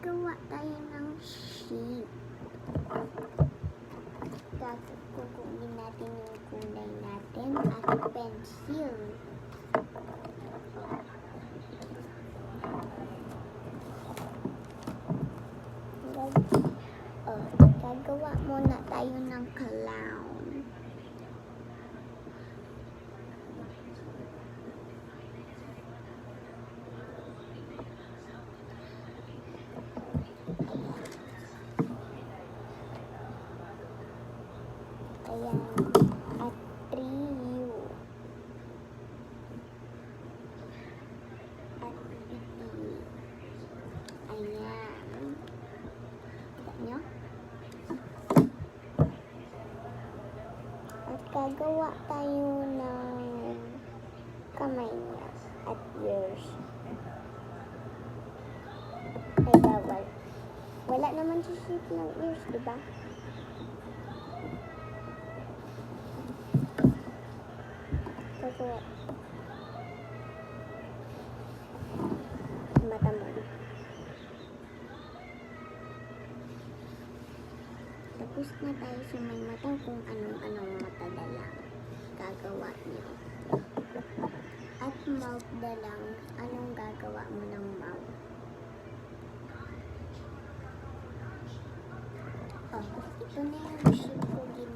Gagawa tayo ng sheep. Kukunin natin yung kulay natin at pencil. Gagawa muna tayo ng clown. Ayan. At 3U. At PT. Ayan. Kita nyo? At gagawa tayo ng kamay niya at ears. Ay, bawal. Wala naman si shape ng ears, diba? Gagawa. Mata mo. Tapos na tayo sa may mata kung anong mata na lang gagawa niyo. At mouth na lang, anong gagawa mo ng mouth? Oh, ito na yung shape ko ginawa.